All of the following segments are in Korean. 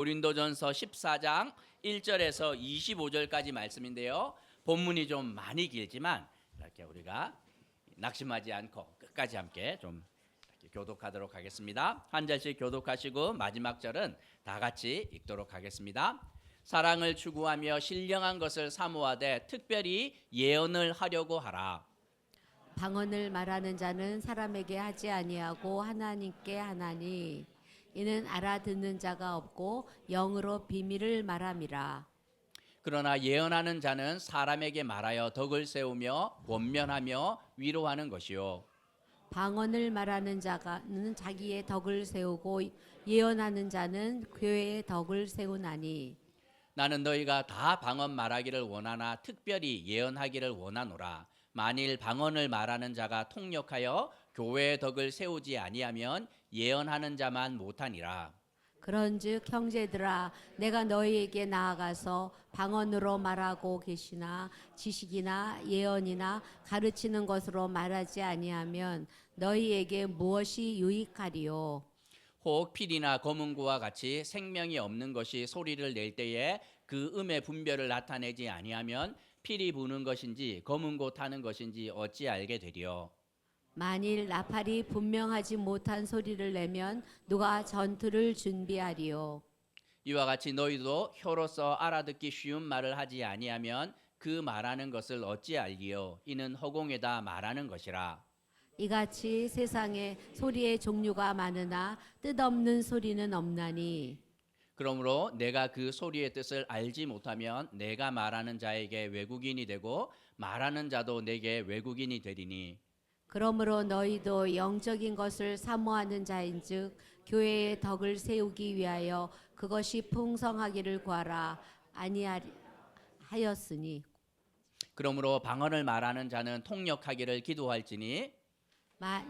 고린도전서 14장 1절에서 25절까지 말씀인데요. 본문이 좀 많이 길지만 이렇게 우리가 낙심하지 않고 끝까지 함께 좀 이렇게 교독하도록 하겠습니다. 한 절씩 교독하시고 마지막 절은 다 같이 읽도록 하겠습니다. 사랑을 추구하며 신령한 것을 사모하되 특별히 예언을 하려고 하라. 방언을 말하는 자는 사람에게 하지 아니하고 하나님께 하나니 이는 알아듣는 자가 없고 영으로 비밀을 말함이라. 그러나 예언하는 자는 사람에게 말하여 덕을 세우며 권면하며 위로하는 것이요. 방언을 말하는 자는 자기의 덕을 세우고 예언하는 자는 교회의 덕을 세우나니 나는 너희가 다 방언 말하기를 원하나 특별히 예언하기를 원하노라. 만일 방언을 말하는 자가 통역하여 교회의 덕을 세우지 아니하면 예언하는 자만 못하니라. 그런즉 형제들아 내가 너희에게 나아가서 방언으로 말하고 계시나 지식이나 예언이나 가르치는 것으로 말하지 아니하면 너희에게 무엇이 유익하리요. 혹 필이나 검은고와 같이 생명이 없는 것이 소리를 낼 때에 그 음의 분별을 나타내지 아니하면 필이 부는 것인지 검은고 타는 것인지 어찌 알게 되리요. 만일 나팔이 분명하지 못한 소리를 내면 누가 전투를 준비하리요. 이와 같이 너희도 혀로서 알아듣기 쉬운 말을 하지 아니하면 그 말하는 것을 어찌 알리요. 이는 허공에다 말하는 것이라. 이같이 세상에 소리의 종류가 많으나 뜻없는 소리는 없나니 그러므로 내가 그 소리의 뜻을 알지 못하면 내가 말하는 자에게 외국인이 되고 말하는 자도 내게 외국인이 되리니. 그러므로 너희도 영적인 것을 사모하는 자인즉 교회의 덕을 세우기 위하여 그것이 풍성하기를 구하라 아니하였으니 그러므로 방언을 말하는 자는 통역하기를 기도할지니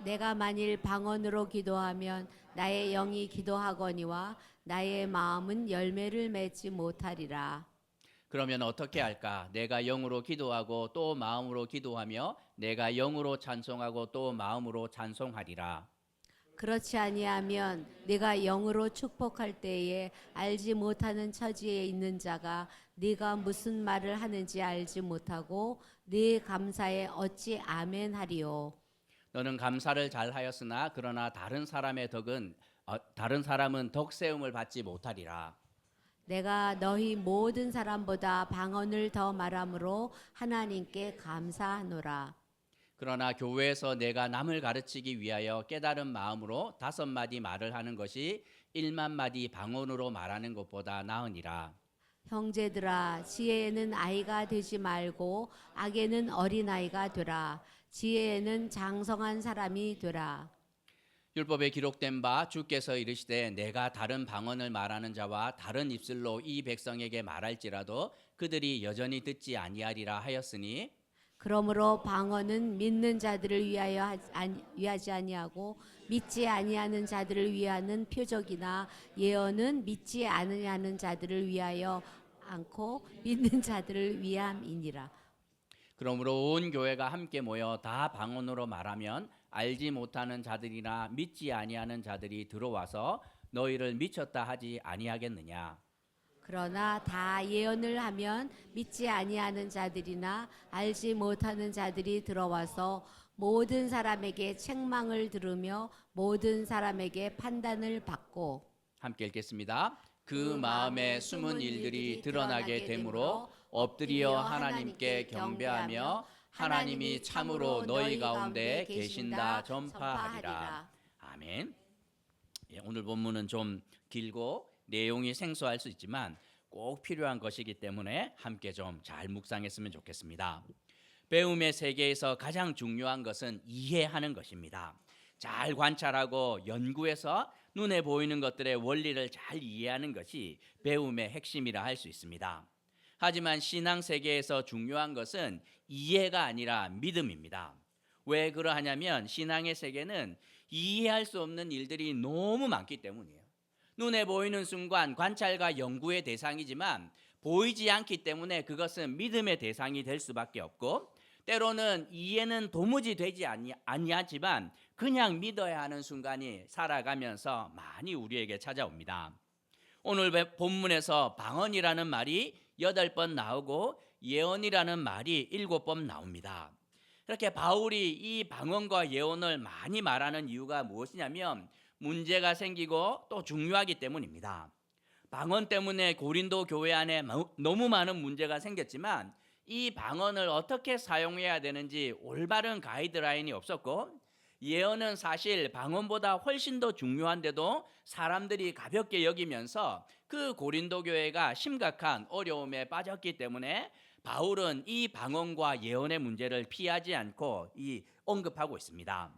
내가 만일 방언으로 기도하면 나의 영이 기도하거니와 나의 마음은 열매를 맺지 못하리라. 그러면 어떻게 할까? 내가 영으로 기도하고 또 마음으로 기도하며 내가 영으로 찬송하고 또 마음으로 찬송하리라. 그렇지 아니하면 네가 영으로 축복할 때에 알지 못하는 처지에 있는 자가 네가 무슨 말을 하는지 알지 못하고 네 감사에 어찌 아멘 하리요. 너는 감사를 잘하였으나 그러나 다른 사람은 덕 세움을 받지 못하리라. 내가 너희 모든 사람보다 방언을 더 말함으로 하나님께 감사하노라. 그러나 교회에서 내가 남을 가르치기 위하여 깨달은 마음으로 5마디 말을 하는 것이 1만 마디 방언으로 말하는 것보다 나으니라. 형제들아 지혜에는 아이가 되지 말고 악에는 어린아이가 되라. 지혜에는 장성한 사람이 되라. 율법에 기록된 바 주께서 이르시되 내가 다른 방언을 말하는 자와 다른 입술로 이 백성에게 말할지라도 그들이 여전히 듣지 아니하리라 하였으니 그러므로 방언은 믿는 자들을 위하지 아니하고 믿지 아니하는 자들을 위하는 표적이나 예언은 믿지 아니하는 자들을 위하여 않고 믿는 자들을 위함이니라. 그러므로 온 교회가 함께 모여 다 방언으로 말하면 알지 못하는 자들이나 믿지 아니하는 자들이 들어와서 너희를 미쳤다 하지 아니하겠느냐. 그러나 다 예언을 하면 믿지 아니하는 자들이나 알지 못하는 자들이 들어와서 모든 사람에게 책망을 들으며 모든 사람에게 판단을 받고 함께 읽겠습니다. 그 마음에 숨은 일들이 드러나게 되므로 엎드려 하나님께 경배하며 하나님이 참으로 너희 가운데 계신다 전파하리라. 아멘. 오늘 본문은 좀 길고 내용이 생소할 수 있지만 꼭 필요한 것이기 때문에 함께 좀 잘 묵상했으면 좋겠습니다. 배움의 세계에서 가장 중요한 것은 이해하는 것입니다. 잘 관찰하고 연구해서 눈에 보이는 것들의 원리를 잘 이해하는 것이 배움의 핵심이라 할 수 있습니다. 하지만 신앙 세계에서 중요한 것은 이해가 아니라 믿음입니다. 왜 그러하냐면 신앙의 세계는 이해할 수 없는 일들이 너무 많기 때문이에요. 눈에 보이는 순간 관찰과 연구의 대상이지만 보이지 않기 때문에 그것은 믿음의 대상이 될 수밖에 없고 때로는 이해는 도무지 되지 아니하지만 그냥 믿어야 하는 순간이 살아가면서 많이 우리에게 찾아옵니다. 오늘 본문에서 방언이라는 말이 8번 나오고 예언이라는 말이 7번 나옵니다. 이렇게 바울이 이 방언과 예언을 많이 말하는 이유가 무엇이냐면 문제가 생기고 또 중요하기 때문입니다. 방언 때문에 고린도 교회 안에 너무 많은 문제가 생겼지만 이 방언을 어떻게 사용해야 되는지 올바른 가이드라인이 없었고, 예언은 사실 방언보다 훨씬 더 중요한데도 사람들이 가볍게 여기면서 그 고린도 교회가 심각한 어려움에 빠졌기 때문에 바울은 이 방언과 예언의 문제를 피하지 않고 언급하고 있습니다.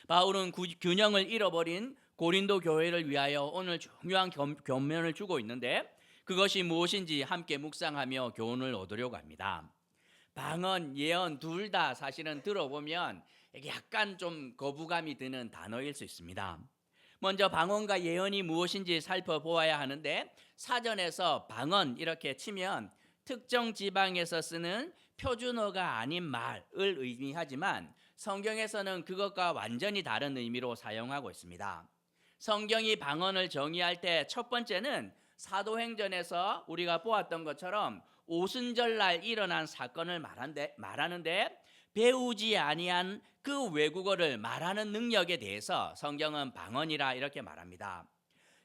바울은 균형을 잃어버린 고린도 교회를 위하여 오늘 중요한 교면을 주고 있는데, 그것이 무엇인지 함께 묵상하며 교훈을 얻으려고 합니다. 방언, 예언 둘 다 사실은 들어보면 이게 약간 좀 거부감이 드는 단어일 수 있습니다. 먼저 방언과 예언이 무엇인지 살펴보아야 하는데, 사전에서 방언 이렇게 치면 특정 지방에서 쓰는 표준어가 아닌 말을 의미하지만 성경에서는 그것과 완전히 다른 의미로 사용하고 있습니다. 성경이 방언을 정의할 때 첫 번째는 사도행전에서 우리가 보았던 것처럼 오순절날 일어난 사건을 말하는데 배우지 아니한 그 외국어를 말하는 능력에 대해서 성경은 방언이라 이렇게 말합니다.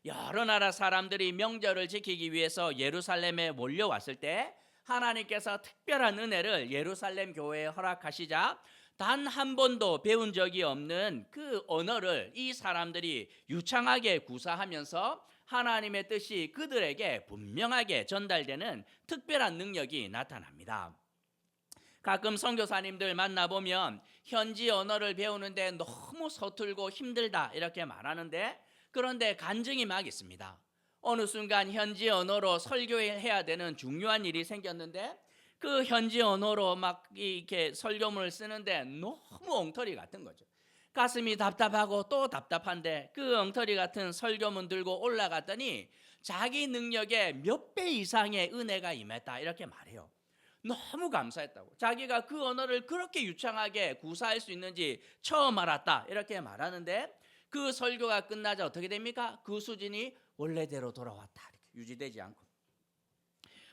여러 나라 사람들이 명절을 지키기 위해서 예루살렘에 몰려왔을 때 하나님께서 특별한 은혜를 예루살렘 교회에 허락하시자 단 한 번도 배운 적이 없는 그 언어를 이 사람들이 유창하게 구사하면서 하나님의 뜻이 그들에게 분명하게 전달되는 특별한 능력이 나타납니다. 가끔 선교사님들 만나보면 현지 언어를 배우는데 너무 서툴고 힘들다 이렇게 말하는데, 그런데 간증이 막 있습니다. 어느 순간 현지 언어로 설교해야 되는 중요한 일이 생겼는데 그 현지 언어로 막 이렇게 설교문을 쓰는데 너무 엉터리 같은 거죠. 가슴이 답답하고 또 답답한데 그 엉터리 같은 설교문 들고 올라갔더니 자기 능력의 몇 배 이상의 은혜가 임했다 이렇게 말해요. 너무 감사했다고. 자기가 그 언어를 그렇게 유창하게 구사할 수 있는지 처음 알았다 이렇게 말하는데, 그 설교가 끝나자 어떻게 됩니까? 그 수준이 원래대로 돌아왔다 이렇게 유지되지 않고.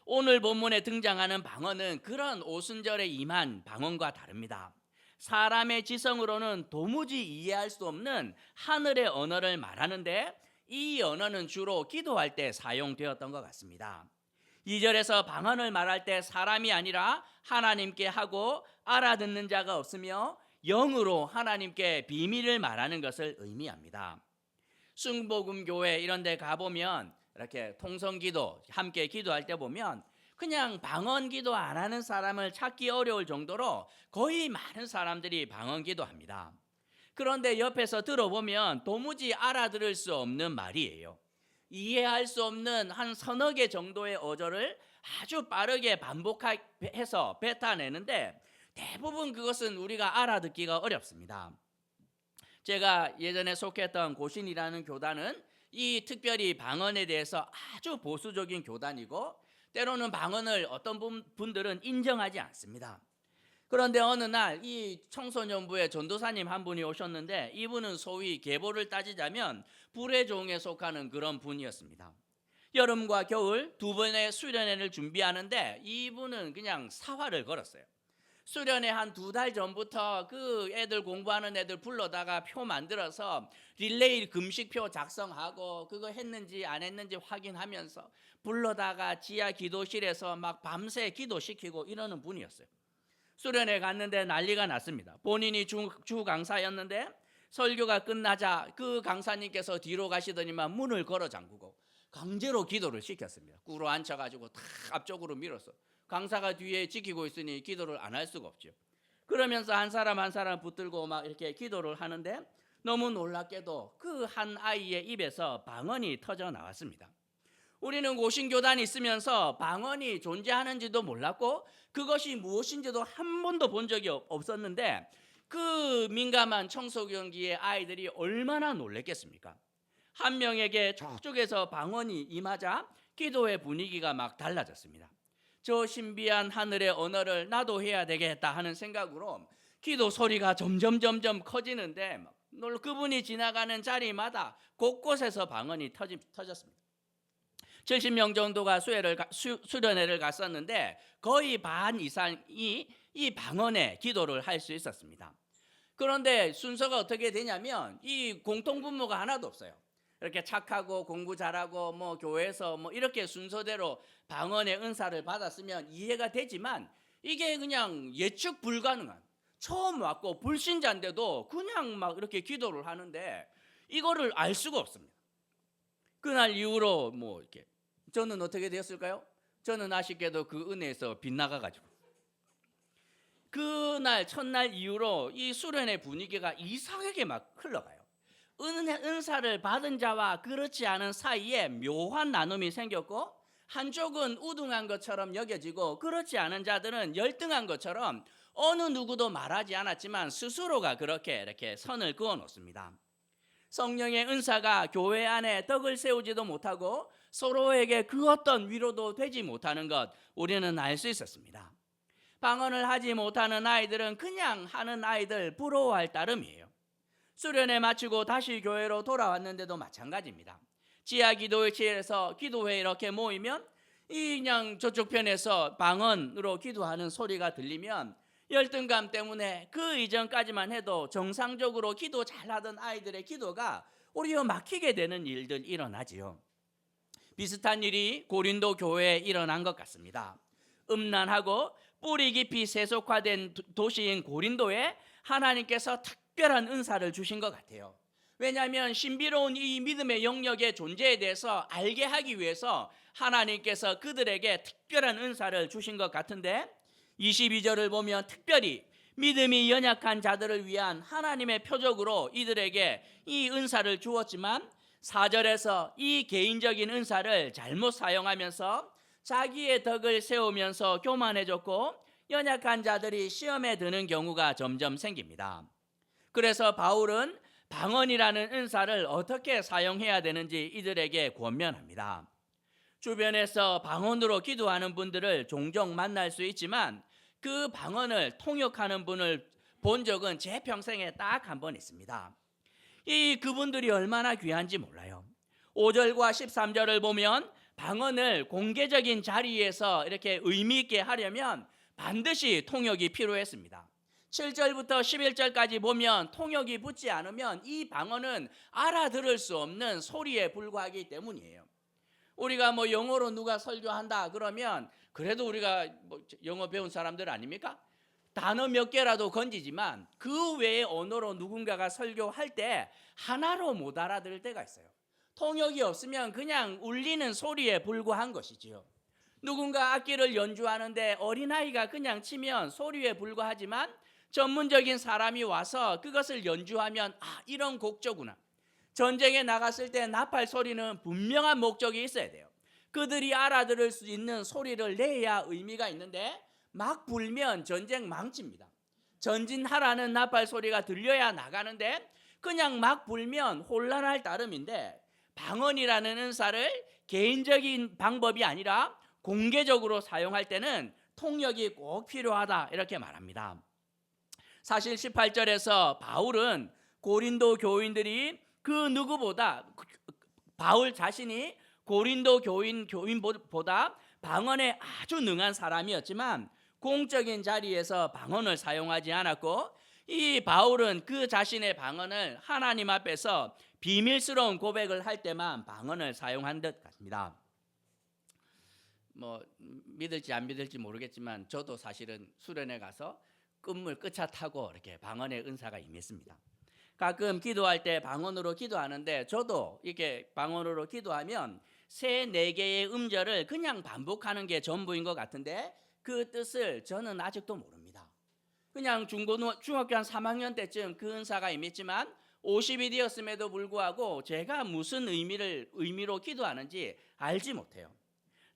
오늘 본문에 등장하는 방언은 그런 오순절에 임한 방언과 다릅니다. 사람의 지성으로는 도무지 이해할 수 없는 하늘의 언어를 말하는데, 이 언어는 주로 기도할 때 사용되었던 것 같습니다. 2절에서 방언을 말할 때 사람이 아니라 하나님께 하고 알아듣는 자가 없으며 영으로 하나님께 비밀을 말하는 것을 의미합니다. 순복음 교회 이런 데 가보면 이렇게 통성기도 함께 기도할 때 보면 그냥 방언 기도 안 하는 사람을 찾기 어려울 정도로 거의 많은 사람들이 방언 기도합니다. 그런데 옆에서 들어보면 도무지 알아들을 수 없는 말이에요. 이해할 수 없는 한 서너 개 정도의 어조를 아주 빠르게 반복해서 뱉어내는데 대부분 그것은 우리가 알아듣기가 어렵습니다. 제가 예전에 속했던 고신이라는 교단은 이 특별히 방언에 대해서 아주 보수적인 교단이고, 때로는 방언을 어떤 분들은 인정하지 않습니다. 그런데 어느 날 이 청소년부의 전도사님 한 분이 오셨는데, 이분은 소위 계보를 따지자면 불의 종에 속하는 그런 분이었습니다. 여름과 겨울 두 번의 수련회를 준비하는데 이분은 그냥 사활을 걸었어요. 수련회 한 2달 전부터 그 애들 공부하는 애들 불러다가 표 만들어서 릴레이 금식표 작성하고 그거 했는지 안 했는지 확인하면서 불러다가 지하 기도실에서 막 밤새 기도시키고 이러는 분이었어요. 수련회 갔는데 난리가 났습니다. 본인이 주 강사였는데 설교가 끝나자 그 강사님께서 뒤로 가시더니만 문을 걸어 잠그고 강제로 기도를 시켰습니다. 꿇어 앉혀가지고 다 앞쪽으로 밀었어. 강사가 뒤에 지키고 있으니 기도를 안 할 수가 없죠. 그러면서 한 사람 한 사람 붙들고 막 이렇게 기도를 하는데 너무 놀랍게도 그 한 아이의 입에서 방언이 터져 나왔습니다. 우리는 고신교단이 있으면서 방언이 존재하는지도 몰랐고 그것이 무엇인지도 한 번도 본 적이 없었는데, 그 민감한 청소년기의 아이들이 얼마나 놀랬겠습니까? 한 명에게 저쪽에서 방언이 임하자 기도의 분위기가 막 달라졌습니다. 저 신비한 하늘의 언어를 나도 해야 되겠다 하는 생각으로 기도 소리가 점점 커지는데 그분이 지나가는 자리마다 곳곳에서 방언이 터졌습니다. 70명 정도가 수련회를 갔었는데 거의 반 이상이 이 방언의 기도를 할 수 있었습니다. 그런데 순서가 어떻게 되냐면 이 공통분모가 하나도 없어요. 이렇게 착하고 공부 잘하고 뭐 교회에서 뭐 이렇게 순서대로 방언의 은사를 받았으면 이해가 되지만 이게 그냥 예측 불가능한, 처음 왔고 불신자인데도 그냥 막 이렇게 기도를 하는데 이거를 알 수가 없습니다. 그날 이후로 뭐 이렇게 저는 어떻게 되었을까요? 저는 아쉽게도 그 은혜에서 빗나가 가지고 그날 첫날 이후로 이 수련의 분위기가 이상하게 막 흘러가요. 은사를 받은 자와 그렇지 않은 사이에 묘한 나눔이 생겼고, 한쪽은 우등한 것처럼 여겨지고 그렇지 않은 자들은 열등한 것처럼 어느 누구도 말하지 않았지만 스스로가 그렇게 이렇게 선을 그어 놓습니다. 성령의 은사가 교회 안에 덕을 세우지도 못하고 서로에게 그 어떤 위로도 되지 못하는 것 우리는 알 수 있었습니다. 방언을 하지 못하는 아이들은 그냥 하는 아이들 부러워할 따름이에요. 수련회 마치고 다시 교회로 돌아왔는데도 마찬가지입니다. 지하 기도회실에서 기도회 이렇게 모이면 이 그냥 저쪽 편에서 방언으로 기도하는 소리가 들리면 열등감 때문에 그 이전까지만 해도 정상적으로 기도 잘하던 아이들의 기도가 오히려 막히게 되는 일들 일어나지요. 비슷한 일이 고린도 교회에 일어난 것 같습니다. 음란하고 뿌리 깊이 세속화된 도시인 고린도에 하나님께서 특별한 은사를 주신 것 같아요. 왜냐하면 신비로운 이 믿음의 영역의 존재에 대해서 알게 하기 위해서 하나님께서 그들에게 특별한 은사를 주신 것 같은데, 22절을 보면 특별히 믿음이 연약한 자들을 위한 하나님의 표적으로 이들에게 이 은사를 주었지만, 4절에서 이 개인적인 은사를 잘못 사용하면서 자기의 덕을 세우면서 교만해졌고 연약한 자들이 시험에 드는 경우가 점점 생깁니다. 그래서 바울은 방언이라는 은사를 어떻게 사용해야 되는지 이들에게 권면합니다. 주변에서 방언으로 기도하는 분들을 종종 만날 수 있지만 그 방언을 통역하는 분을 본 적은 제 평생에 딱 한 번 있습니다. 그분들이 얼마나 귀한지 몰라요. 5절과 13절을 보면 방언을 공개적인 자리에서 이렇게 의미 있게 하려면 반드시 통역이 필요했습니다. 7절부터 11절까지 보면 통역이 붙지 않으면 이 방언은 알아들을 수 없는 소리에 불과하기 때문이에요. 우리가 뭐 영어로 누가 설교한다 그러면 그래도 우리가 뭐 영어 배운 사람들 아닙니까? 단어 몇 개라도 건지지만 그 외의 언어로 누군가가 설교할 때 하나로 못 알아들을 때가 있어요. 통역이 없으면 그냥 울리는 소리에 불과한 것이지요. 누군가 악기를 연주하는데 어린아이가 그냥 치면 소리에 불과하지만 전문적인 사람이 와서 그것을 연주하면 이런 곡조구나. 전쟁에 나갔을 때 나팔 소리는 분명한 목적이 있어야 돼요. 그들이 알아들을 수 있는 소리를 내야 의미가 있는데 막 불면 전쟁 망칩니다. 전진하라는 나팔 소리가 들려야 나가는데 그냥 막 불면 혼란할 따름인데, 방언이라는 은사를 개인적인 방법이 아니라 공개적으로 사용할 때는 통역이 꼭 필요하다 이렇게 말합니다. 사실 18절에서 바울은 고린도 교인들이 그 누구보다, 바울 자신이 고린도 교인보다 방언에 아주 능한 사람이었지만 공적인 자리에서 방언을 사용하지 않았고, 이 바울은 그 자신의 방언을 하나님 앞에서 비밀스러운 고백을 할 때만 방언을 사용한 듯 같습니다. 뭐 믿을지 안 믿을지 모르겠지만 저도 사실은 수련회 가서 끝물 끝차 타고 이렇게 방언의 은사가 임했습니다. 가끔 기도할 때 방언으로 기도하는데 저도 이렇게 방언으로 기도하면 3-4개의 음절을 그냥 반복하는 게 전부인 것 같은데 그 뜻을 저는 아직도 모릅니다. 그냥 중학교 한 3학년 때쯤 그 은사가 임했지만 50이 되었음에도 불구하고 제가 무슨 의미로 기도하는지 알지 못해요.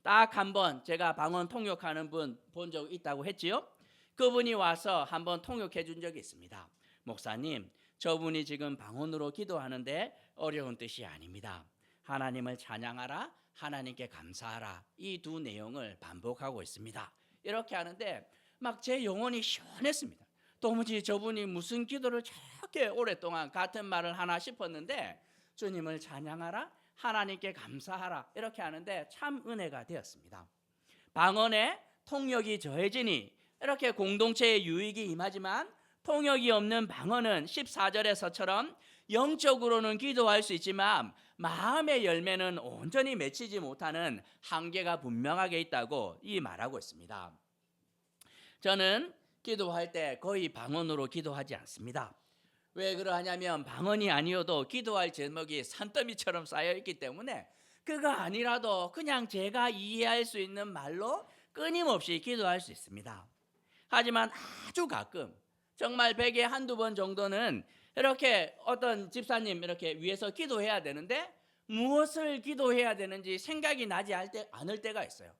딱 한 번 제가 방언 통역하는 분 본 적 있다고 했지요. 그분이 와서 한번 통역해 준 적이 있습니다. 목사님, 저분이 지금 방언으로 기도하는데 어려운 뜻이 아닙니다. 하나님을 찬양하라, 하나님께 감사하라, 이 두 내용을 반복하고 있습니다. 이렇게 하는데 막 제 영혼이 시원했습니다. 도무지 저분이 무슨 기도를 저렇게 오랫동안 같은 말을 하나 싶었는데, 주님을 찬양하라, 하나님께 감사하라 이렇게 하는데 참 은혜가 되었습니다. 방언에 통역이 더해지니 이렇게 공동체의 유익이 임하지만 통역이 없는 방언은 14절에서처럼 영적으로는 기도할 수 있지만 마음의 열매는 온전히 맺히지 못하는 한계가 분명하게 있다고 말하고 있습니다. 저는 기도할 때 거의 방언으로 기도하지 않습니다. 왜 그러하냐면 방언이 아니어도 기도할 제목이 산더미처럼 쌓여있기 때문에 그거 아니라도 그냥 제가 이해할 수 있는 말로 끊임없이 기도할 수 있습니다. 하지만 아주 가끔 정말 100에 한두 번 정도는 이렇게 어떤 집사님 이렇게 위해서 기도해야 되는데 무엇을 기도해야 되는지 생각이 나지 않을 때가 있어요.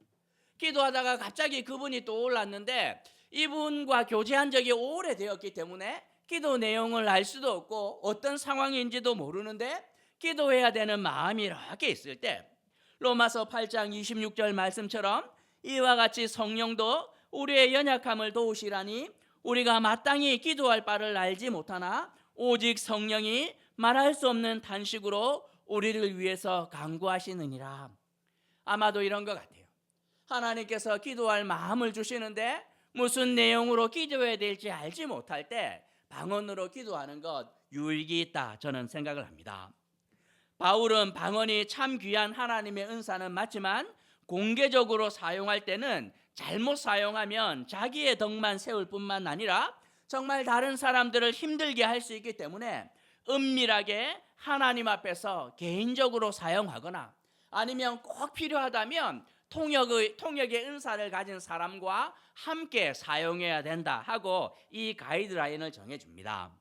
기도하다가 갑자기 그분이 또 올랐는데 이분과 교제한 적이 오래되었기 때문에 기도 내용을 알 수도 없고 어떤 상황인지도 모르는데 기도해야 되는 마음이 이렇게 있을 때 로마서 8장 26절 말씀처럼 이와 같이 성령도 우리의 연약함을 도우시라니 우리가 마땅히 기도할 바를 알지 못하나 오직 성령이 말할 수 없는 탄식으로 우리를 위해서 간구하시느니라. 아마도 이런 것 같아요. 하나님께서 기도할 마음을 주시는데 무슨 내용으로 기도해야 될지 알지 못할 때 방언으로 기도하는 것 유익이 있다 저는 생각을 합니다. 바울은 방언이 참 귀한 하나님의 은사는 맞지만 공개적으로 사용할 때는 잘못 사용하면 자기의 덕만 세울 뿐만 아니라 정말 다른 사람들을 힘들게 할 수 있기 때문에 은밀하게 하나님 앞에서 개인적으로 사용하거나 아니면 꼭 필요하다면 통역의 은사를 가진 사람과 함께 사용해야 된다 하고 이 가이드라인을 정해줍니다.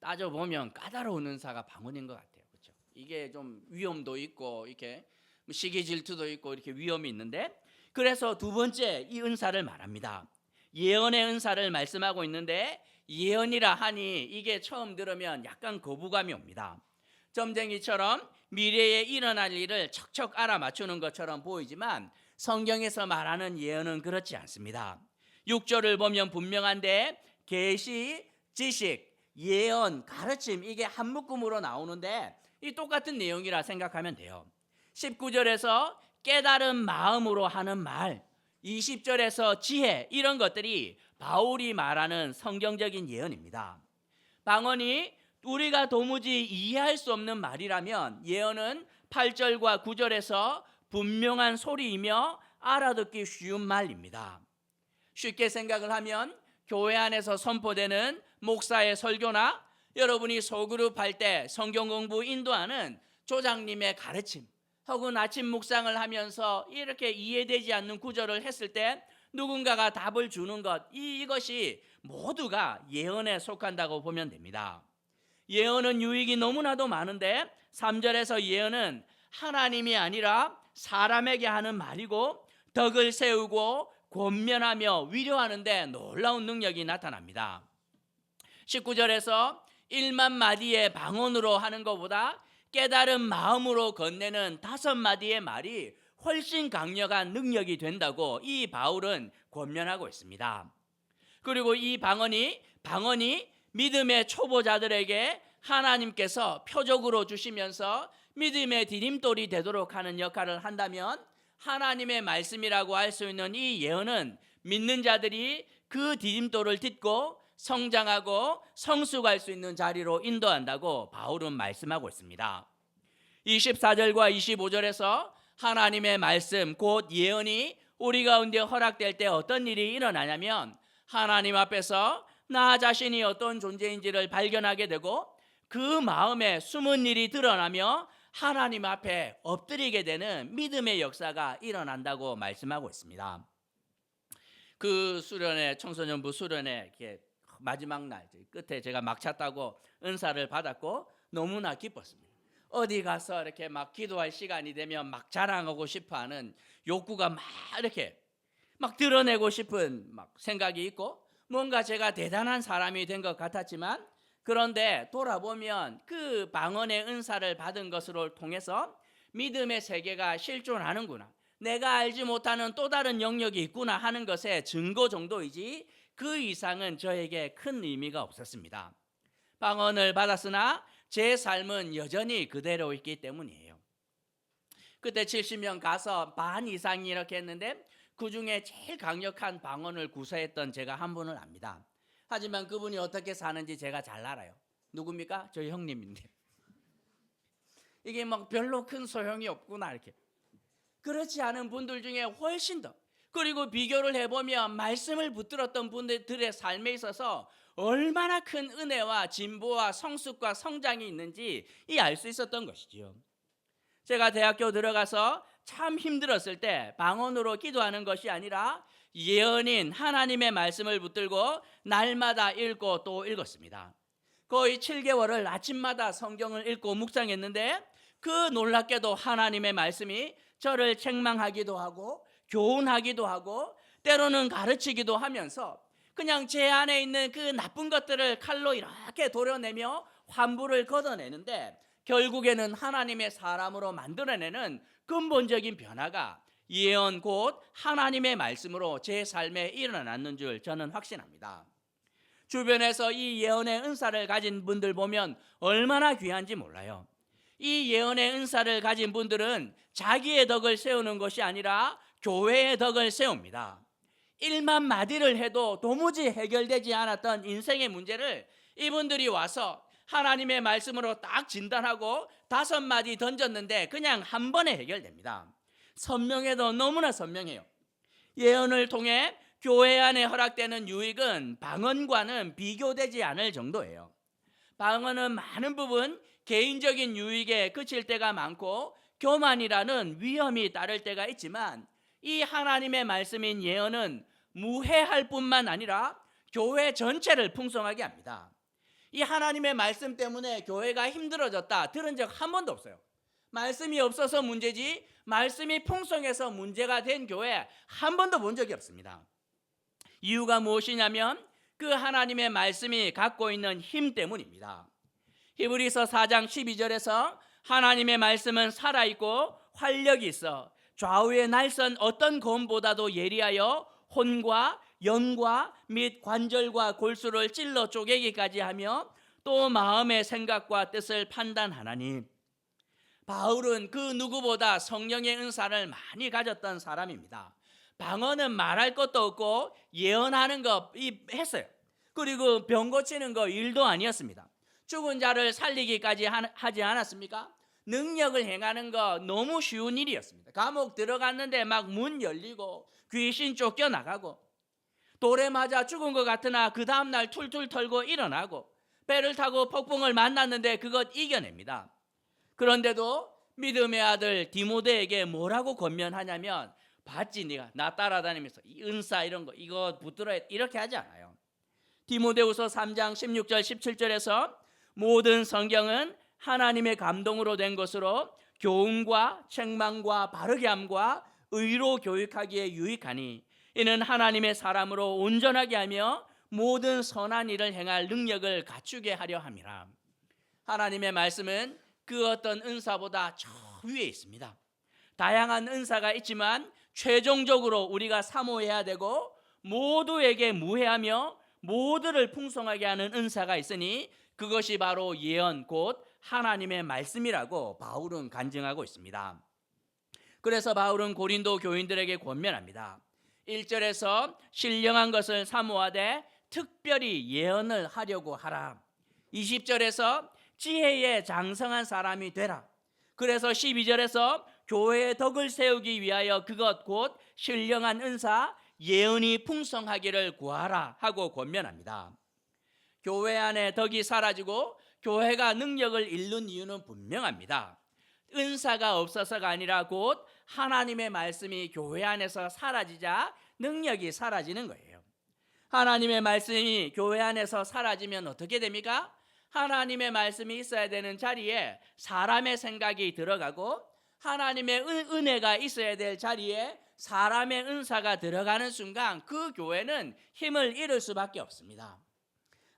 따져보면 까다로운 은사가 방언인 것 같아요. 그렇죠? 이게 좀 위험도 있고 이렇게 시기 질투도 있고 이렇게 위험이 있는데 그래서 두 번째 이 은사를 말합니다. 예언의 은사를 말씀하고 있는데 예언이라 하니 이게 처음 들으면 약간 거부감이 옵니다. 점쟁이처럼 미래에 일어날 일을 척척 알아맞추는 것처럼 보이지만 성경에서 말하는 예언은 그렇지 않습니다. 6절을 보면 분명한데 계시, 지식, 예언, 가르침 이게 한 묶음으로 나오는데 이 똑같은 내용이라 생각하면 돼요. 19절에서 깨달은 마음으로 하는 말, 20절에서 지혜 이런 것들이 바울이 말하는 성경적인 예언입니다. 방언이 우리가 도무지 이해할 수 없는 말이라면 예언은 8절과 9절에서 분명한 소리이며 알아듣기 쉬운 말입니다. 쉽게 생각을 하면 교회 안에서 선포되는 목사의 설교나 여러분이 소그룹 할 때 성경 공부 인도하는 조장님의 가르침 혹은 아침 묵상을 하면서 이렇게 이해되지 않는 구절을 했을 때 누군가가 답을 주는 것 이것이 모두가 예언에 속한다고 보면 됩니다. 예언은 유익이 너무나도 많은데 3절에서 예언은 하나님이 아니라 사람에게 하는 말이고 덕을 세우고 권면하며 위로하는 데 놀라운 능력이 나타납니다. 19절에서 1만 마디의 방언으로 하는 것보다 깨달은 마음으로 건네는 5마디의 말이 훨씬 강력한 능력이 된다고 이 바울은 권면하고 있습니다. 그리고 이 방언이 믿음의 초보자들에게 하나님께서 표적으로 주시면서 믿음의 디딤돌이 되도록 하는 역할을 한다면 하나님의 말씀이라고 할 수 있는 이 예언은 믿는 자들이 그 디딤돌을 딛고 성장하고 성숙할 수 있는 자리로 인도한다고 바울은 말씀하고 있습니다. 24절과 25절에서 하나님의 말씀 곧 예언이 우리 가운데 허락될 때 어떤 일이 일어나냐면 하나님 앞에서 나 자신이 어떤 존재인지를 발견하게 되고 그 마음에 숨은 일이 드러나며 하나님 앞에 엎드리게 되는 믿음의 역사가 일어난다고 말씀하고 있습니다. 그 수련회 청소년부 수련회 이렇게 마지막 날 끝에 제가 막차 타고 은사를 받았고 너무나 기뻤습니다. 어디 가서 이렇게 막 기도할 시간이 되면 막 자랑하고 싶어하는 욕구가 막 이렇게 막 드러내고 싶은 막 생각이 있고 뭔가 제가 대단한 사람이 된 것 같았지만 그런데 돌아보면 그 방언의 은사를 받은 것으로 통해서 믿음의 세계가 실존하는구나, 내가 알지 못하는 또 다른 영역이 있구나 하는 것의 증거 정도이지 그 이상은 저에게 큰 의미가 없었습니다. 방언을 받았으나 제 삶은 여전히 그대로 있기 때문이에요. 그때 70명 가서 반 이상이 이렇게 했는데 그중에 제일 강력한 방언을 구사했던 제가 한 분을 압니다. 하지만 그분이 어떻게 사는지 제가 잘 알아요. 누굽니까? 저희 형님인데. 이게 막 별로 큰 소용이 없구나 이렇게. 그렇지 않은 분들 중에 훨씬 더, 그리고 비교를 해보면 말씀을 붙들었던 분들의 삶에 있어서 얼마나 큰 은혜와 진보와 성숙과 성장이 있는지 알 수 있었던 것이지요. 제가 대학교 들어가서 참 힘들었을 때 방언으로 기도하는 것이 아니라 예언인 하나님의 말씀을 붙들고 날마다 읽고 또 읽었습니다. 거의 7개월을 아침마다 성경을 읽고 묵상했는데 그 놀랍게도 하나님의 말씀이 저를 책망하기도 하고 교훈하기도 하고 때로는 가르치기도 하면서 그냥 제 안에 있는 그 나쁜 것들을 칼로 이렇게 도려내며 환부를 걷어내는데 결국에는 하나님의 사람으로 만들어내는 근본적인 변화가 예언 곧 하나님의 말씀으로 제 삶에 일어났는 줄 저는 확신합니다. 주변에서 이 예언의 은사를 가진 분들 보면 얼마나 귀한지 몰라요. 이 예언의 은사를 가진 분들은 자기의 덕을 세우는 것이 아니라 교회의 덕을 세웁니다. 1만 마디를 해도 도무지 해결되지 않았던 인생의 문제를 이분들이 와서 하나님의 말씀으로 딱 진단하고 5마디 던졌는데 그냥 한 번에 해결됩니다. 선명해도 너무나 선명해요. 예언을 통해 교회 안에 허락되는 유익은 방언과는 비교되지 않을 정도예요. 방언은 많은 부분 개인적인 유익에 그칠 때가 많고 교만이라는 위험이 따를 때가 있지만 이 하나님의 말씀인 예언은 무해할 뿐만 아니라 교회 전체를 풍성하게 합니다. 이 하나님의 말씀 때문에 교회가 힘들어졌다 들은 적 한 번도 없어요. 말씀이 없어서 문제지 말씀이 풍성해서 문제가 된 교회 한 번도 본 적이 없습니다. 이유가 무엇이냐면 그 하나님의 말씀이 갖고 있는 힘 때문입니다. 히브리서 4장 12절에서 하나님의 말씀은 살아있고 활력이 있어 좌우의 날선 어떤 검보다도 예리하여 혼과 영과 및 관절과 골수를 찔러 쪼개기까지 하며 또 마음의 생각과 뜻을 판단하나니. 바울은 그 누구보다 성령의 은사를 많이 가졌던 사람입니다. 방언은 말할 것도 없고 예언하는 거 했어요. 그리고 병 고치는 거 일도 아니었습니다. 죽은 자를 살리기까지 하지 않았습니까? 능력을 행하는 거 너무 쉬운 일이었습니다. 감옥 들어갔는데 막 문 열리고 귀신 쫓겨나가고 돌에 맞아 죽은 것 같으나 그 다음날 툴툴 털고 일어나고 배를 타고 폭풍을 만났는데 그것 이겨냅니다. 그런데도 믿음의 아들 디모데에게 뭐라고 권면하냐면 봤지 네가 나 따라다니면서 이 은사 이런 거 이거 붙들어야 이렇게 하지 않아요. 디모데후서 3장 16절 17절에서 모든 성경은 하나님의 감동으로 된 것으로 교훈과 책망과 바르게 함과 의로 교육하기에 유익하니 이는 하나님의 사람으로 온전하게 하며 모든 선한 일을 행할 능력을 갖추게 하려 함이라. 하나님의 말씀은 그 어떤 은사보다 저 위에 있습니다. 다양한 은사가 있지만 최종적으로 우리가 사모해야 되고 모두에게 무해하며 모두를 풍성하게 하는 은사가 있으니 그것이 바로 예언 곧 하나님의 말씀이라고 바울은 간증하고 있습니다. 그래서 바울은 고린도 교인들에게 권면합니다. 1절에서 신령한 것을 사모하되 특별히 예언을 하려고 하라. 20절에서 지혜에 장성한 사람이 되라. 그래서 12절에서 교회의 덕을 세우기 위하여 그것 곧 신령한 은사 예언이 풍성하기를 구하라 하고 권면합니다. 교회 안에 덕이 사라지고 교회가 능력을 잃는 이유는 분명합니다. 은사가 없어서가 아니라 곧 하나님의 말씀이 교회 안에서 사라지자 능력이 사라지는 거예요. 하나님의 말씀이 교회 안에서 사라지면 어떻게 됩니까? 하나님의 말씀이 있어야 되는 자리에 사람의 생각이 들어가고 하나님의 은혜가 있어야 될 자리에 사람의 은사가 들어가는 순간 그 교회는 힘을 잃을 수밖에 없습니다.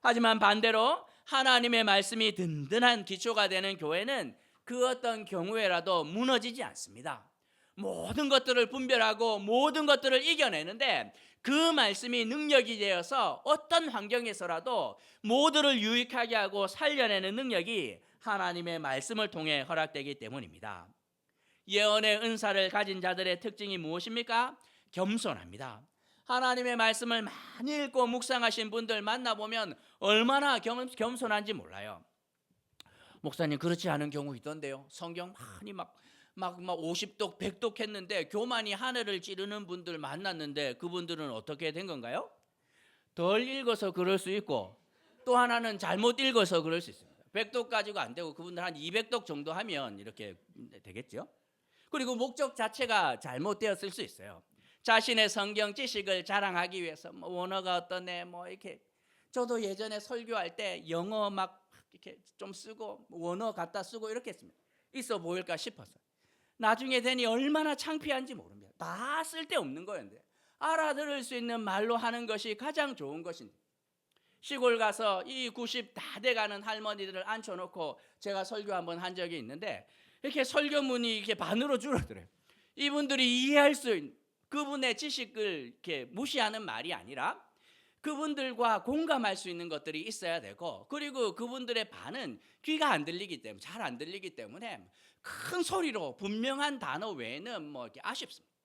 하지만 반대로 하나님의 말씀이 든든한 기초가 되는 교회는 그 어떤 경우에라도 무너지지 않습니다. 모든 것들을 분별하고 모든 것들을 이겨내는데 그 말씀이 능력이 되어서 어떤 환경에서라도 모두를 유익하게 하고 살려내는 능력이 하나님의 말씀을 통해 허락되기 때문입니다. 예언의 은사를 가진 자들의 특징이 무엇입니까? 겸손합니다. 하나님의 말씀을 많이 읽고 묵상하신 분들 만나보면 얼마나 겸손한지 몰라요. 목사님, 그렇지 않은 경우 있던데요. 성경 많이 막 50독 100독 했는데 교만이 하늘을 찌르는 분들 만났는데 그분들은 어떻게 된 건가요? 덜 읽어서 그럴 수 있고, 또 하나는 잘못 읽어서 그럴 수 있습니다. 100독 가지고 안 되고 그분들 한 200독 정도 하면 이렇게 되겠죠. 그리고 목적 자체가 잘못되었을 수 있어요. 자신의 성경 지식을 자랑하기 위해서 뭐 원어가 어떠네 뭐 이렇게. 저도 예전에 설교할 때 영어 막 이렇게 좀 쓰고 원어 갖다 쓰고 이렇게 했습니다. 있어 보일까 싶어서. 나중에 되니 얼마나 창피한지 모릅니다. 다 쓸데없는 거였는데 알아들을 수 있는 말로 하는 것이 가장 좋은 것인데, 시골 가서 이 90 다 돼가는 할머니들을 앉혀놓고 제가 설교 한번 한 적이 있는데, 이렇게 설교문이 이렇게 반으로 줄어들어요. 이분들이 이해할 수 있는 그분의 지식을 이렇게 무시하는 말이 아니라 그분들과 공감할 수 있는 것들이 있어야 되고, 그리고 그분들의 반은 귀가 안 들리기 때문에, 잘 안 들리기 때문에 큰 소리로 분명한 단어 외에는 뭐 이렇게 아쉽습니다.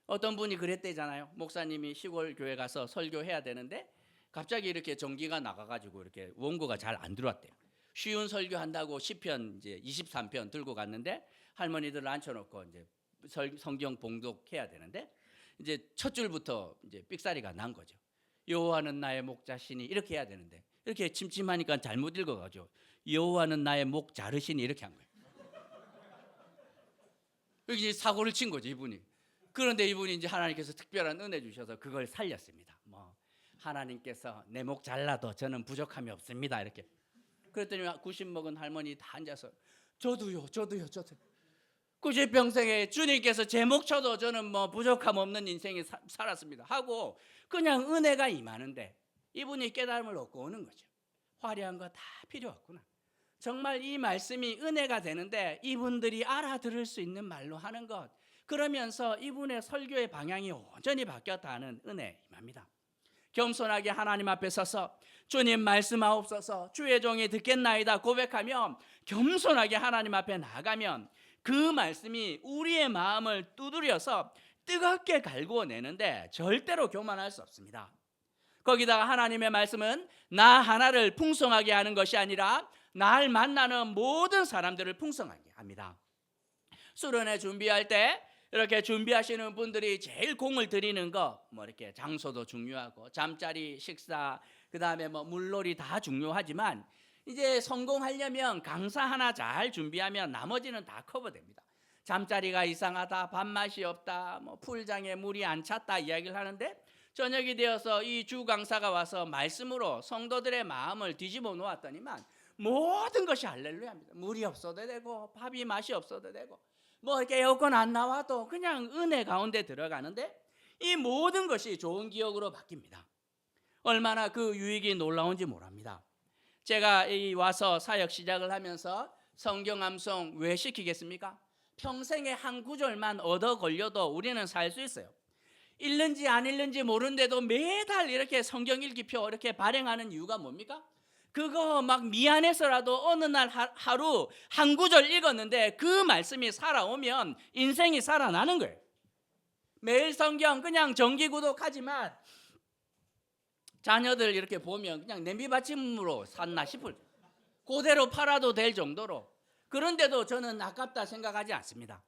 어떤 분이 그랬대잖아요. 목사님이 시골 교회 가서 설교해야 되는데 갑자기 이렇게 전기가 나가가지고 이렇게 원고가 잘 안 들어왔대요. 쉬운 설교 한다고 시편 이제 23편 들고 갔는데 할머니들을 앉혀놓고 이제 성경 봉독해야 되는데 이제 첫 줄부터 이제 삑사리가 난 거죠. 여호와는 나의 목자시니 이렇게 해야 되는데 이렇게 침침하니까 잘못 읽어가지고 여호와는 나의 목 자르시니 이렇게 한 거예요. 여기 사고를 친 거죠, 이분이. 그런데 이분이 이제 하나님께서 특별한 은혜 주셔서 그걸 살렸습니다. 뭐 하나님께서 내 목 잘라도 저는 부족함이 없습니다 이렇게. 그랬더니 90 먹은 할머니 다 앉아서 저도요. 90평생에 주님께서 제 목 쳐도 저는 뭐 부족함 없는 인생이 살았습니다 하고 그냥 은혜가 임하는데, 이분이 깨달음을 얻고 오는 거죠. 화려한 거 다 필요 없구나. 정말 이 말씀이 은혜가 되는데 이분들이 알아들을 수 있는 말로 하는 것, 그러면서 이분의 설교의 방향이 완전히 바뀌었다는 은혜 임합니다. 겸손하게 하나님 앞에 서서 주님 말씀하옵소서 주의 종이 듣겠나이다 고백하며 겸손하게 하나님 앞에 나가면 그 말씀이 우리의 마음을 두드려서 뜨겁게 갈구어내는데 절대로 교만할 수 없습니다. 거기다가 하나님의 말씀은 나 하나를 풍성하게 하는 것이 아니라 날 만나는 모든 사람들을 풍성하게 합니다. 수련회 준비할 때 이렇게 준비하시는 분들이 제일 공을 들이는 거, 뭐 이렇게 장소도 중요하고 잠자리, 식사, 그 다음에 뭐 물놀이 다 중요하지만 이제 성공하려면 강사 하나 잘 준비하면 나머지는 다 커버됩니다. 잠자리가 이상하다, 밥맛이 없다, 뭐 풀장에 물이 안 찼다 이야기를 하는데 저녁이 되어서 이 주 강사가 와서 말씀으로 성도들의 마음을 뒤집어 놓았더니만 모든 것이 할렐루야입니다. 물이 없어도 되고 밥이 맛이 없어도 되고 뭐 이렇게 에어컨 안 나와도 그냥 은혜 가운데 들어가는데 이 모든 것이 좋은 기억으로 바뀝니다. 얼마나 그 유익이 놀라운지 모릅니다. 제가 이 와서 사역 시작을 하면서 성경 암송 왜 시키겠습니까? 평생에 한 구절만 얻어 걸려도 우리는 살 수 있어요. 읽는지 안 읽는지 모르는데도 매달 이렇게 성경 읽기표 이렇게 발행하는 이유가 뭡니까? 그거 막 미안해서라도 어느 날 하루 한 구절 읽었는데 그 말씀이 살아오면 인생이 살아나는 거예요. 매일 성경 그냥 정기 구독하지만 자녀들 이렇게 보면 그냥 냄비 받침으로 샀나 싶을 그대로 팔아도 될 정도로. 그런데도 저는 아깝다 생각하지 않습니다.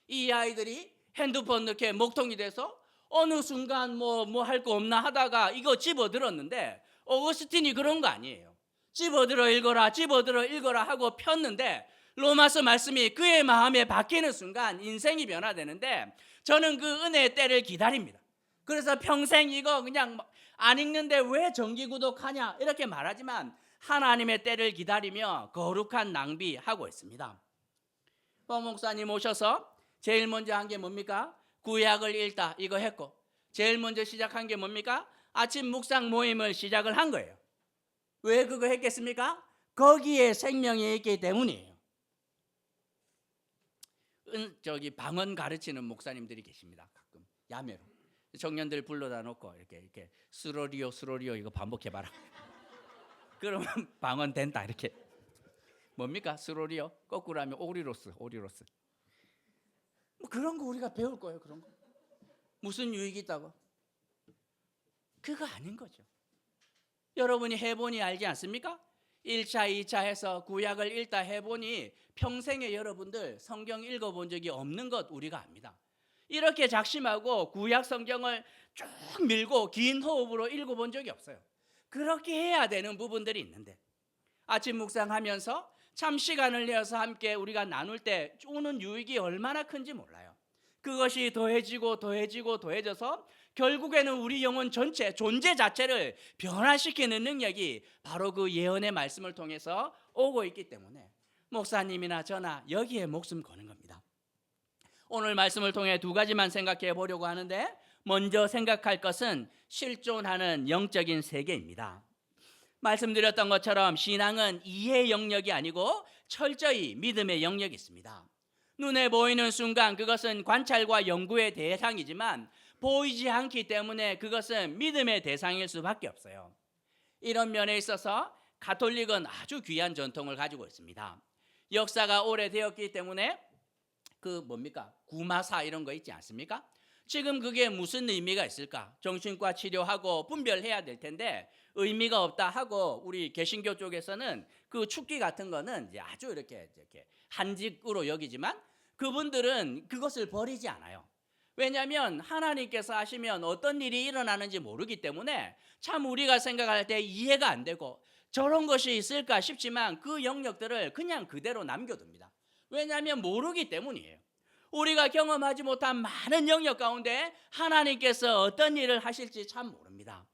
이 아이들이 핸드폰 이렇게 먹통이 돼서 어느 순간 뭐 할 거 없나 하다가 이거 집어들었는데 어거스틴이 그런 거 아니에요. 집어들어 읽어라 하고 폈는데 로마서 말씀이 그의 마음에 바뀌는 순간 인생이 변화되는데 저는 그 은혜의 때를 기다립니다. 그래서 평생 이거 그냥 안 읽는데 왜 정기구독하냐 이렇게 말하지만 하나님의 때를 기다리며 거룩한 낭비하고 있습니다. 박 목사님 오셔서 제일 먼저 한 게 뭡니까? 구약을 읽다 이거 했고, 제일 먼저 시작한 게 뭡니까? 아침 묵상 모임을 시작을 한 거예요. 왜 그거 했겠습니까? 거기에 생명이 있기 때문이에요. 저기 방언 가르치는 목사님들이 계십니다. 가끔 야매로 청년들 불러다 놓고 이렇게 수로리오 이거 반복해봐라. 그러면 방언 된다 이렇게. 뭡니까? 스로리요? 거꾸로 하면 오리로스. 뭐 그런 거 우리가 배울 거예요. 그런 거 무슨 유익이 있다고? 그거 아닌 거죠. 여러분이 해보니 알지 않습니까? 1차, 2차 해서 구약을 읽다 해보니 평생에 여러분들 성경 읽어본 적이 없는 것 우리가 압니다. 이렇게 작심하고 구약 성경을 쭉 밀고 긴 호흡으로 읽어본 적이 없어요. 그렇게 해야 되는 부분들이 있는데 아침 묵상하면서 참 시간을 내어서 함께 우리가 나눌 때 오는 유익이 얼마나 큰지 몰라요. 그것이 더해져서 결국에는 우리 영혼 전체 존재 자체를 변화시키는 능력이 바로 그 예언의 말씀을 통해서 오고 있기 때문에 목사님이나 저나 여기에 목숨 거는 겁니다. 오늘 말씀을 통해 두 가지만 생각해 보려고 하는데 먼저 생각할 것은 실존하는 영적인 세계입니다. 말씀드렸던 것처럼 신앙은 이해의 영역이 아니고 철저히 믿음의 영역이 있습니다. 눈에 보이는 순간 그것은 관찰과 연구의 대상이지만 보이지 않기 때문에 그것은 믿음의 대상일 수밖에 없어요. 이런 면에 있어서 가톨릭은 아주 귀한 전통을 가지고 있습니다. 역사가 오래되었기 때문에 구마사 이런 거 있지 않습니까? 지금 그게 무슨 의미가 있을까? 정신과 치료하고 분별해야 될 텐데 의미가 없다 하고 우리 개신교 쪽에서는 그 축기 같은 거는 이제 아주 이렇게 한직으로 여기지만 그분들은 그것을 버리지 않아요. 왜냐하면 하나님께서 하시면 어떤 일이 일어나는지 모르기 때문에 참 우리가 생각할 때 이해가 안 되고 저런 것이 있을까 싶지만 그 영역들을 그냥 그대로 남겨둡니다. 왜냐하면 모르기 때문이에요. 우리가 경험하지 못한 많은 영역 가운데 하나님께서 어떤 일을 하실지 참 모릅니다.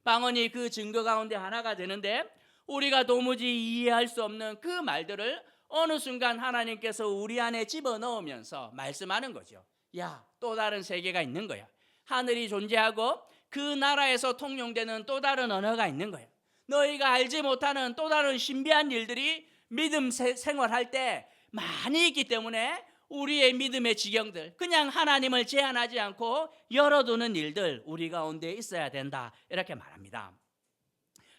방언이 그 증거 가운데 하나가 되는데 우리가 도무지 이해할 수 없는 그 말들을 어느 순간 하나님께서 우리 안에 집어넣으면서 말씀하는 거죠. 야, 또 다른 세계가 있는 거야. 하늘이 존재하고 그 나라에서 통용되는 또 다른 언어가 있는 거야. 너희가 알지 못하는 또 다른 신비한 일들이 믿음 생활할 때 많이 있기 때문에 우리의 믿음의 지경들, 그냥 하나님을 제한하지 않고 열어두는 일들 우리 가운데 있어야 된다, 이렇게 말합니다.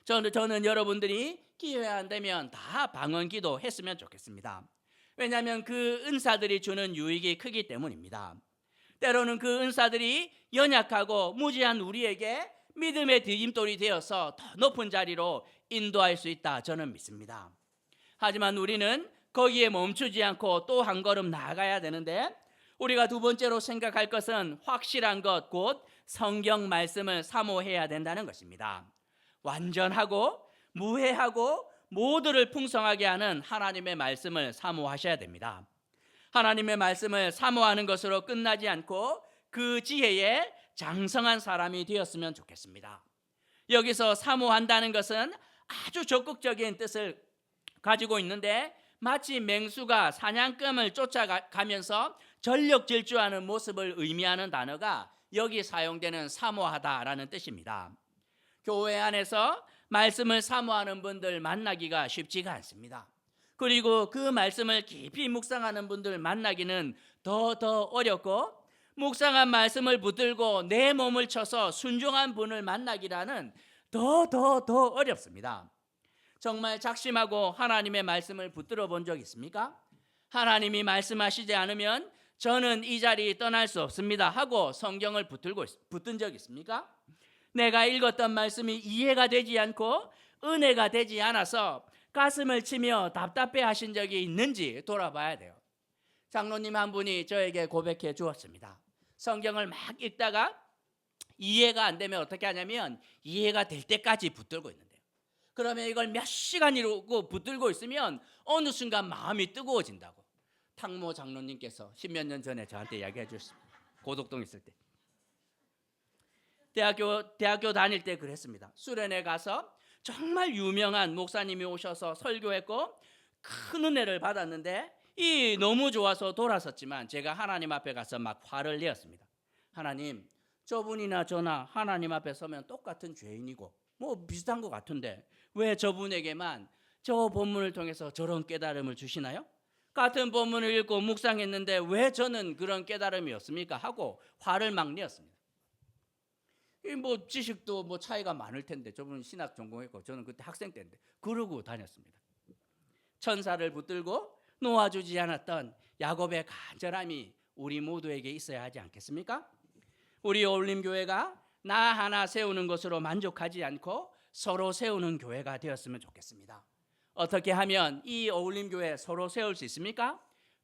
저는 여러분들이 기회 안 되면 다 방언기도 했으면 좋겠습니다. 왜냐하면 그 은사들이 주는 유익이 크기 때문입니다. 때로는 그 은사들이 연약하고 무지한 우리에게 믿음의 디딤돌이 되어서 더 높은 자리로 인도할 수 있다, 저는 믿습니다. 하지만 우리는 거기에 멈추지 않고 또 한 걸음 나아가야 되는데 우리가 두 번째로 생각할 것은 확실한 것, 곧 성경 말씀을 사모해야 된다는 것입니다. 완전하고 무해하고 모두를 풍성하게 하는 하나님의 말씀을 사모하셔야 됩니다. 하나님의 말씀을 사모하는 것으로 끝나지 않고 그 지혜에 장성한 사람이 되었으면 좋겠습니다. 여기서 사모한다는 것은 아주 적극적인 뜻을 가지고 있는데 마치 맹수가 사냥감을 쫓아가면서 전력 질주하는 모습을 의미하는 단어가 여기 사용되는 사모하다라는 뜻입니다. 교회 안에서 말씀을 사모하는 분들 만나기가 쉽지가 않습니다. 그리고 그 말씀을 깊이 묵상하는 분들 만나기는 더 어렵고 묵상한 말씀을 붙들고 내 몸을 쳐서 순종한 분을 만나기라는 더 어렵습니다. 정말 작심하고 하나님의 말씀을 붙들어 본 적 있습니까? 하나님이 말씀하시지 않으면 저는 이 자리 떠날 수 없습니다 하고 성경을 붙든 적 있습니까? 내가 읽었던 말씀이 이해가 되지 않고 은혜가 되지 않아서 가슴을 치며 답답해 하신 적이 있는지 돌아봐야 돼요. 장로님 한 분이 저에게 고백해 주었습니다. 성경을 막 읽다가 이해가 안 되면 어떻게 하냐면 이해가 될 때까지 붙들고 있는데요. 그러면 이걸 몇 시간 이루고 붙들고 있으면 어느 순간 마음이 뜨거워진다고 탕모 장로님께서 10몇 년 전에 저한테 이야기해 주셨습니다. 고덕동 있을 때. 대학교 다닐 때 그랬습니다. 수련회 가서 정말 유명한 목사님이 오셔서 설교했고 큰 은혜를 받았는데 이 너무 좋아서 돌아섰지만 제가 하나님 앞에 가서 막 화를 내었습니다. 하나님, 저분이나 저나 하나님 앞에 서면 똑같은 죄인이고 뭐 비슷한 것 같은데 왜 저분에게만 저 본문을 통해서 저런 깨달음을 주시나요? 같은 본문을 읽고 묵상했는데 왜 저는 그런 깨달음이 없습니까? 하고 화를 막 내었습니다. 뭐 지식도 뭐 차이가 많을 텐데 저분은 신학 전공했고 저는 그때 학생 때인데 그러고 다녔습니다. 천사를 붙들고 놓아주지 않았던 야곱의 간절함이 우리 모두에게 있어야 하지 않겠습니까? 우리 어울림교회가 나 하나 세우는 것으로 만족하지 않고 서로 세우는 교회가 되었으면 좋겠습니다. 어떻게 하면 이 어울림교회 서로 세울 수 있습니까?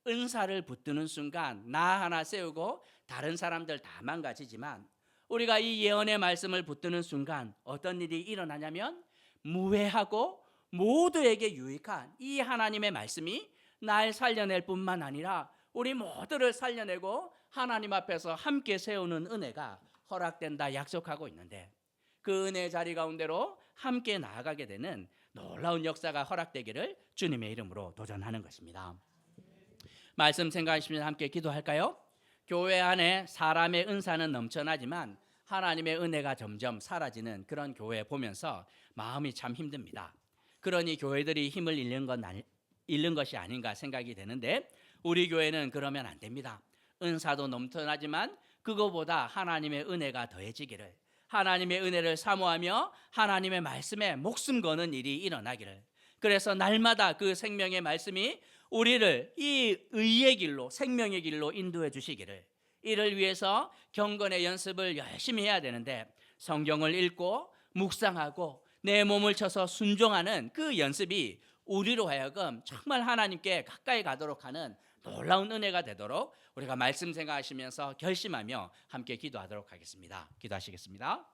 은사를 붙드는 순간 나 하나 세우고 다른 사람들 다 망가지지만, 우리가 이 예언의 말씀을 붙드는 순간 어떤 일이 일어나냐면 무해하고 모두에게 유익한 이 하나님의 말씀이 날 살려낼 뿐만 아니라 우리 모두를 살려내고 하나님 앞에서 함께 세우는 은혜가 허락된다 약속하고 있는데, 그 은혜의 자리 가운데로 함께 나아가게 되는 놀라운 역사가 허락되기를 주님의 이름으로 도전하는 것입니다. 말씀 생각하시면 함께 기도할까요? 교회 안에 사람의 은사는 넘쳐나지만 하나님의 은혜가 점점 사라지는 그런 교회 보면서 마음이 참 힘듭니다. 그러니 교회들이 힘을 잃는 것이 아닌가 생각이 되는데, 우리 교회는 그러면 안 됩니다. 은사도 넘쳐나지만 그거보다 하나님의 은혜가 더해지기를, 하나님의 은혜를 사모하며 하나님의 말씀에 목숨 거는 일이 일어나기를, 그래서 날마다 그 생명의 말씀이 우리를 이 의의 길로, 생명의 길로 인도해 주시기를, 이를 위해서 경건의 연습을 열심히 해야 되는데 성경을 읽고 묵상하고 내 몸을 쳐서 순종하는 그 연습이 우리로 하여금 정말 하나님께 가까이 가도록 하는 놀라운 은혜가 되도록 우리가 말씀 생각하시면서 결심하며 함께 기도하도록 하겠습니다. 기도하시겠습니다.